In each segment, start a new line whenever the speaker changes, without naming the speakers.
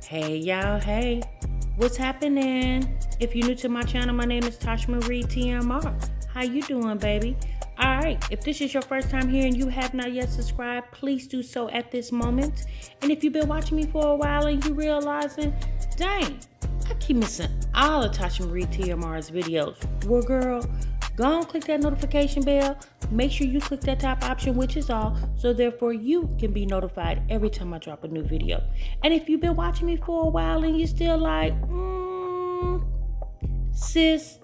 Hey y'all, hey, what's happening? If you're new to my channel, my name is Tashamarietmr. How you doing, baby? Alright, if this is your first time here and you have not yet subscribed, please do so at this moment. And if you've been watching me for a while and you realizing, dang, I keep missing all of Tashamarietmr's videos. Well, girl, go on, click that notification bell. Make sure you click that top option, which is all, so therefore you can be notified every time I drop a new video. And if you've been watching me for a while and you're still like, sis,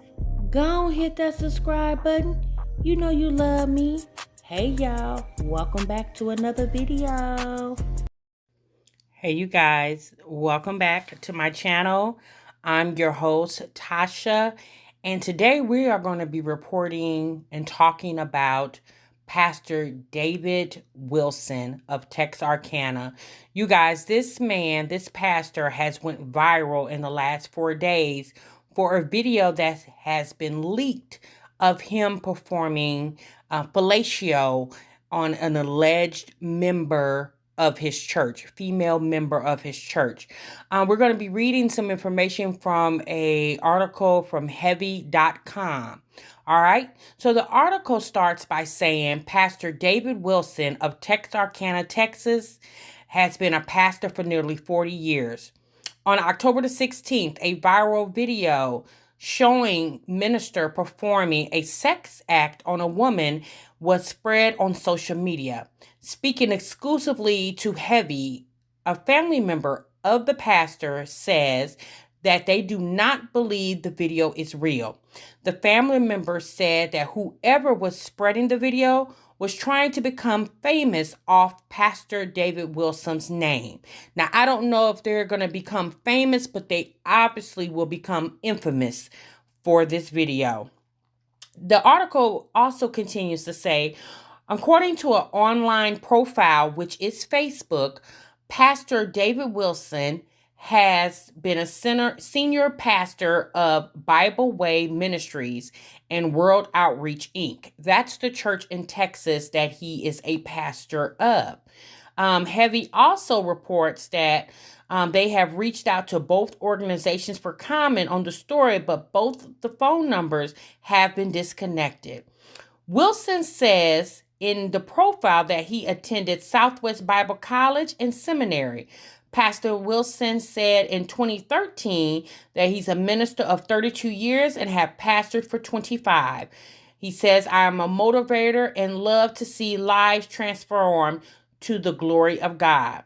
go on, hit that subscribe button. You know you love me. Hey y'all, welcome back to another video. Hey you guys, welcome back to my channel. I'm your host, Tasha. And today we are going to be reporting and talking about Pastor David Wilson of Texarkana. You guys, this pastor has went viral in the last 4 days for a video that has been leaked of him performing fellatio on an alleged member of his church, female member of his church. We're going to be reading some information from an article from heavy.com. All right. So the article starts by saying Pastor David Wilson of Texarkana, Texas, has been a pastor for nearly 40 years. On October the 16th, a viral video showing minister performing a sex act on a woman was spread on social media. Speaking exclusively to Heavy, a family member of the pastor says that they do not believe the video is real. The family member said that whoever was spreading the video was trying to become famous off Pastor David Wilson's name. Now, I don't know if they're going to become famous, but they obviously will become infamous for this video. The article also continues to say, according to an online profile, which is Facebook, Pastor David Wilson has been a senior pastor of Bible Way Ministries and World Outreach, Inc. That's the church in Texas that he is a pastor of. Heavy also reports that they have reached out to both organizations for comment on the story, but both the phone numbers have been disconnected. Wilson says in the profile that he attended Southwest Bible College and Seminary. Pastor Wilson said in 2013 that he's a minister of 32 years and have pastored for 25. He says, I am a motivator and love to see lives transformed to the glory of God.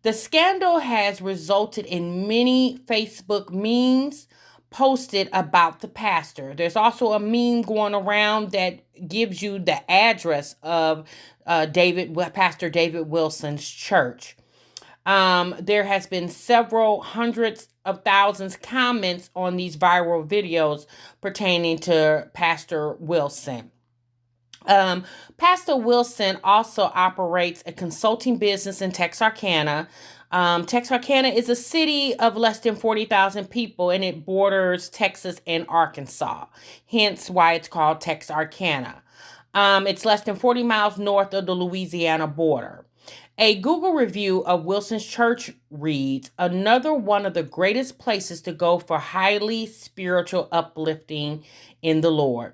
The scandal has resulted in many Facebook memes posted about the pastor. There's also a meme going around that gives you the address of Pastor David Wilson's church. There has been several hundreds of thousands comments on these viral videos pertaining to Pastor Wilson. Pastor Wilson also operates a consulting business in Texarkana. Texarkana is a city of less than 40,000 people, and it borders Texas and Arkansas, hence why it's called Texarkana. It's less than 40 miles north of the Louisiana border. A Google review of Wilson's church reads, another one of the greatest places to go for highly spiritual uplifting in the Lord.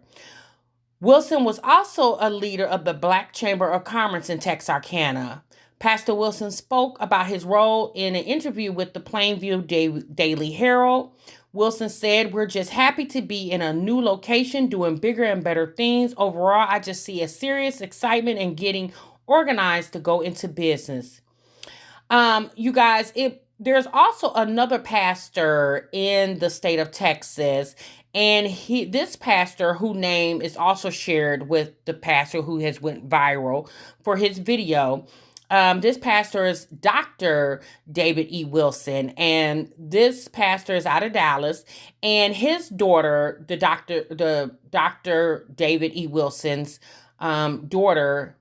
Wilson was also a leader of the Black Chamber of Commerce in Texarkana. Pastor Wilson spoke about his role in an interview with the Plainview Daily Herald. Wilson said, we're just happy to be in a new location doing bigger and better things. Overall, I just see a serious excitement in getting organized to go into business. You guys, there's also another pastor in the state of Texas, and this pastor, whose name is also shared with the pastor who has went viral for his video. This pastor is Dr. David E. Wilson, and this pastor is out of Dallas, and his daughter, the Dr. David E. Wilson's daughter,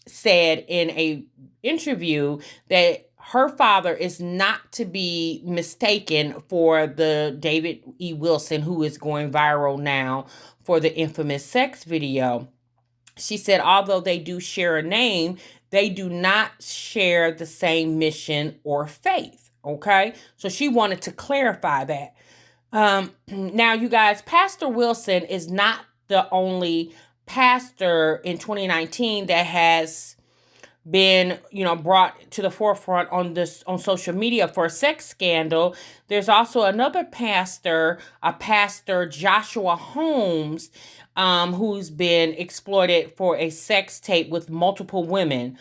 said in a interview that her father is not to be mistaken for the David E. Wilson who is going viral now for the infamous sex video. She said, although they do share a name, they do not share the same mission or faith. Okay, so she wanted to clarify that. Now, you guys, Pastor Wilson is not the only pastor in 2019 that has been, brought to the forefront on social media for a sex scandal. There's also another pastor, a pastor Joshua Holmes, who's been exploited for a sex tape with multiple women.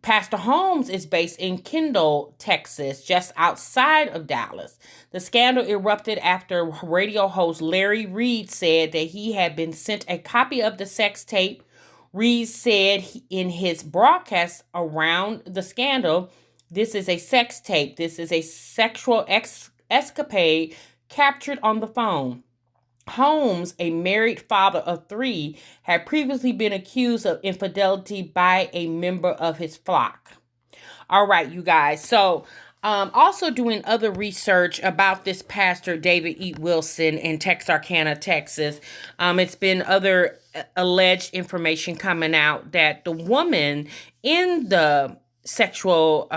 Pastor Holmes is based in Kendall, Texas, just outside of Dallas. The scandal erupted after radio host Larry Reed said that he had been sent a copy of the sex tape. Reed said in his broadcast around the scandal, "This is a sex tape. This is a sexual escapade captured on the phone." Holmes, a married father of 3, had previously been accused of infidelity by a member of his flock. All right, you guys. So, also doing other research about this pastor, David E. Wilson, in Texarkana, Texas. It's been other alleged information coming out that the woman in the sexual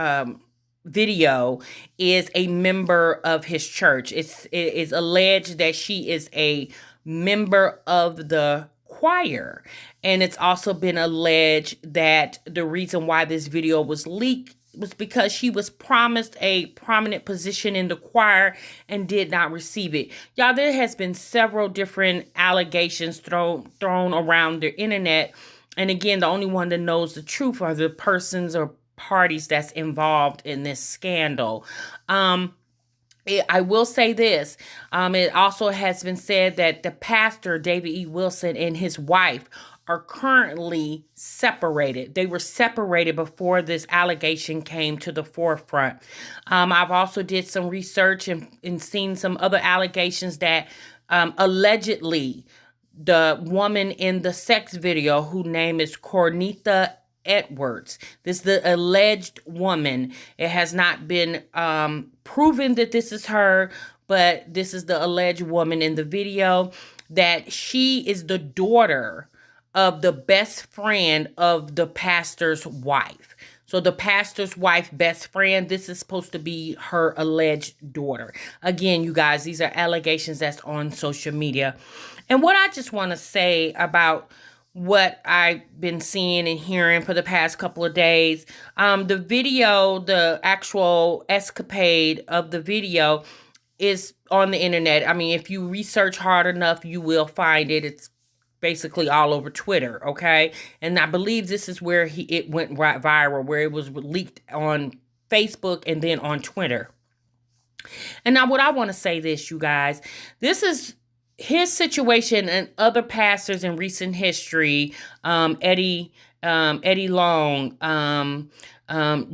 video is a member of his church. It is alleged that she is a member of the choir. And it's also been alleged that the reason why this video was leaked was because she was promised a prominent position in the choir and did not receive it. Y'all, there has been several different allegations thrown around the internet. And again, the only one that knows the truth are the persons or parties that's involved in this scandal. I will say this. It also has been said that the pastor, David E. Wilson, and his wife are currently separated. They were separated before this allegation came to the forefront. I've also did some research and seen some other allegations that allegedly the woman in the sex video, whose name is Cornita Edwards. This is the alleged woman. It has not been proven that this is her, but this is the alleged woman in the video, that she is the daughter of the best friend of the pastor's wife. So the pastor's wife, best friend, this is supposed to be her alleged daughter. Again, you guys, these are allegations that's on social media. And what I just want to say about what I've been seeing and hearing for the past couple of days, the video, the actual escapade of the video is on the internet. I mean, if you research hard enough, you will find it. It's basically all over Twitter, okay? And I believe this is where it went right viral, where it was leaked on Facebook and then on Twitter. And now what I want to say this, you guys, this is his situation and other pastors in recent history, Eddie Long,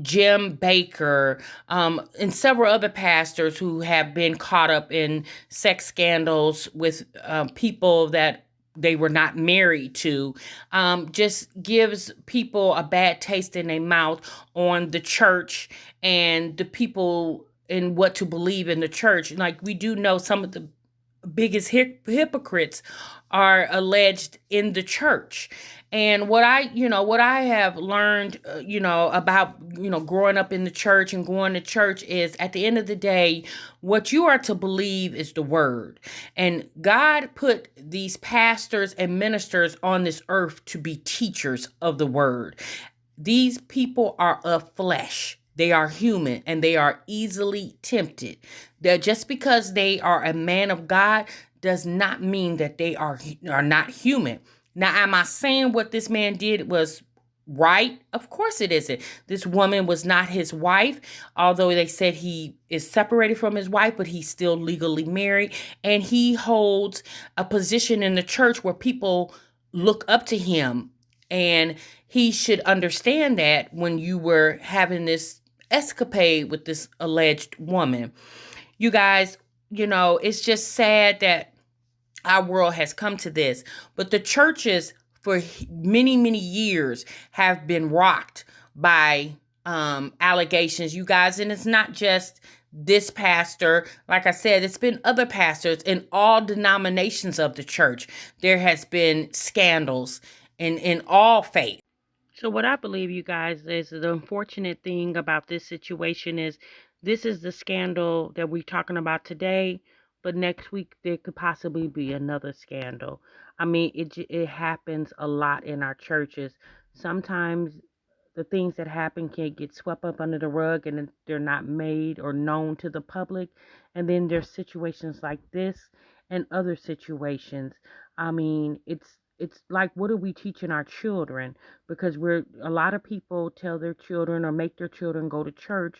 Jim Baker, and several other pastors who have been caught up in sex scandals with people that they were not married to, just gives people a bad taste in their mouth on the church and the people and what to believe in the church. Like, we do know some of the biggest hypocrites are alleged in the church. And what I have learned, about, growing up in the church and going to church is, at the end of the day, what you are to believe is the word. And God put these pastors and ministers on this earth to be teachers of the word. These people are of flesh. They are human and they are easily tempted. That just because they are a man of God does not mean that they are not human. Now, am I saying what this man did was right? Of course it isn't. This woman was not his wife, although they said he is separated from his wife, but he's still legally married. And he holds a position in the church where people look up to him. And he should understand that when you were having this escapade with this alleged woman. You guys, it's just sad that our world has come to this. But the churches for many, many years have been rocked by allegations, you guys. And it's not just this pastor. Like I said, it's been other pastors in all denominations of the church. There has been scandals in all faiths. So what I believe, you guys, is the unfortunate thing about this situation is this is the scandal that we're talking about today, but next week there could possibly be another scandal. I mean, it happens a lot in our churches. Sometimes the things that happen can get swept up under the rug and they're not made or known to the public. And then there's situations like this and other situations. I mean, it's like, what are we teaching our children? Because a lot of people tell their children or make their children go to church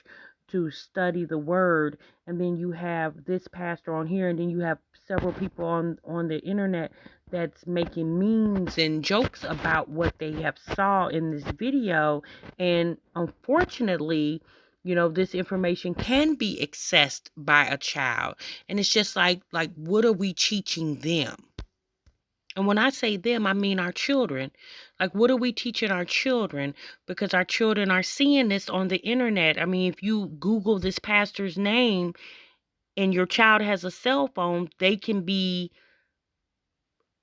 to study the word, and then you have this pastor on here, and then you have several people on the internet that's making memes and jokes about what they have saw in this video. And unfortunately, this information can be accessed by a child, and it's just like what are we teaching them? And when I say them, I mean our children. Like, what are we teaching our children? Because our children are seeing this on the internet. I mean, if you Google this pastor's name and your child has a cell phone, they can be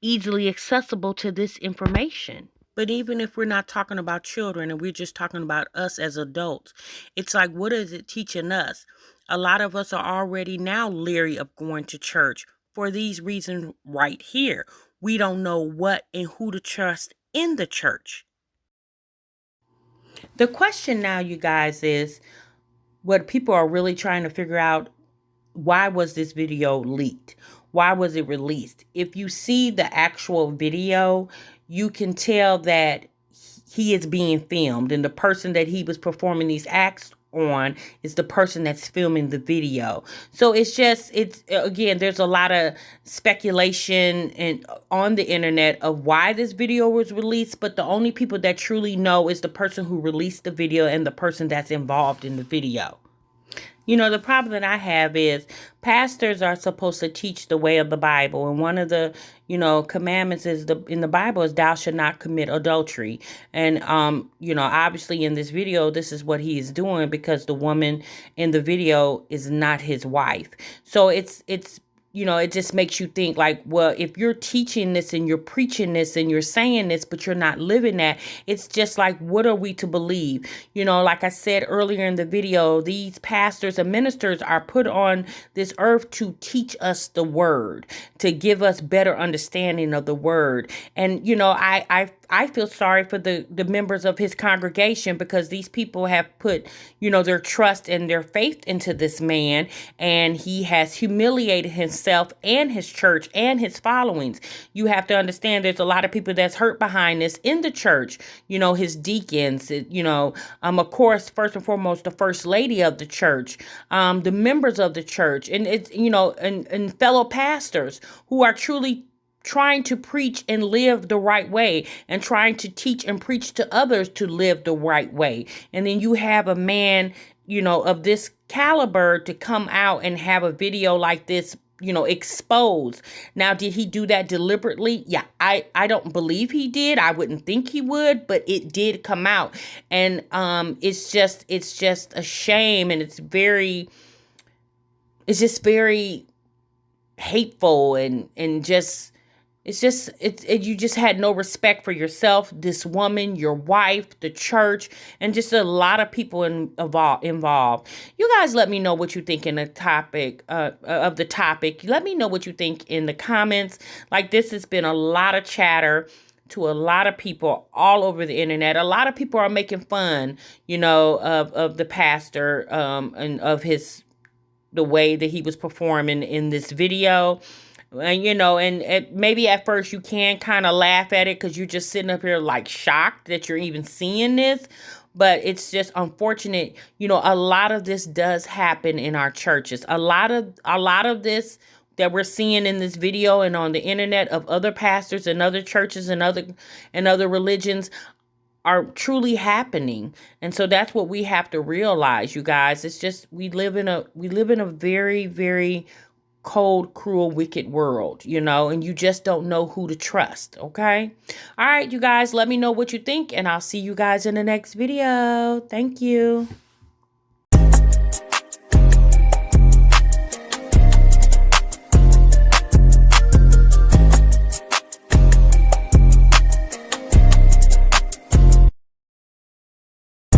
easily accessible to this information. But even if we're not talking about children and we're just talking about us as adults, it's like, what is it teaching us? A lot of us are already now leery of going to church for these reasons right here. We don't know what and who to trust in the church. The question now, you guys, is what people are really trying to figure out: why was this video leaked? Why was it released? If you see the actual video, you can tell that he is being filmed, and the person that he was performing these acts on is the person that's filming the video. So it's again, there's a lot of speculation and on the internet of why this video was released, but the only people that truly know is the person who released the video and the person that's involved in the video. The problem that I have is pastors are supposed to teach the way of the Bible. And one of the, commandments in the Bible is thou shalt not commit adultery. And, obviously in this video, this is what he is doing because the woman in the video is not his wife. So it's it just makes you think like, well, if you're teaching this and you're preaching this and you're saying this, but you're not living that, it's just like, what are we to believe? Like I said earlier in the video, these pastors and ministers are put on this earth to teach us the word, to give us better understanding of the word. And, I feel sorry for the members of his congregation because these people have put, their trust and their faith into this man, and he has humiliated himself and his church and his followings. You have to understand there's a lot of people that's hurt behind this in the church, his deacons, of course, first and foremost, the first lady of the church, the members of the church, and it's, and fellow pastors who are truly trying to preach and live the right way and trying to teach and preach to others to live the right way. And then you have a man, of this caliber to come out and have a video like this, exposed. Now, did he do that deliberately? Yeah, I don't believe he did. I wouldn't think he would, but it did come out. And it's just a shame, and it's just very hateful and just you just had no respect for yourself, this woman, your wife, the church, and just a lot of people involved. You guys let me know what you think in the topic of the topic. Let me know what you think in the comments. Like, this has been a lot of chatter to a lot of people all over the internet. A lot of people are making fun, of the pastor and of the way that he was performing in this video. And maybe at first you can kind of laugh at it because you're just sitting up here like shocked that you're even seeing this. But it's just unfortunate. A lot of this does happen in our churches. A lot of this that we're seeing in this video and on the internet of other pastors and other churches and other religions are truly happening. And so that's what we have to realize, you guys. It's just we live in a very, very cold, cruel, wicked world, and you just don't know who to trust. Okay. All right, you guys, let me know what you think, and I'll see you guys in the next video. Thank you.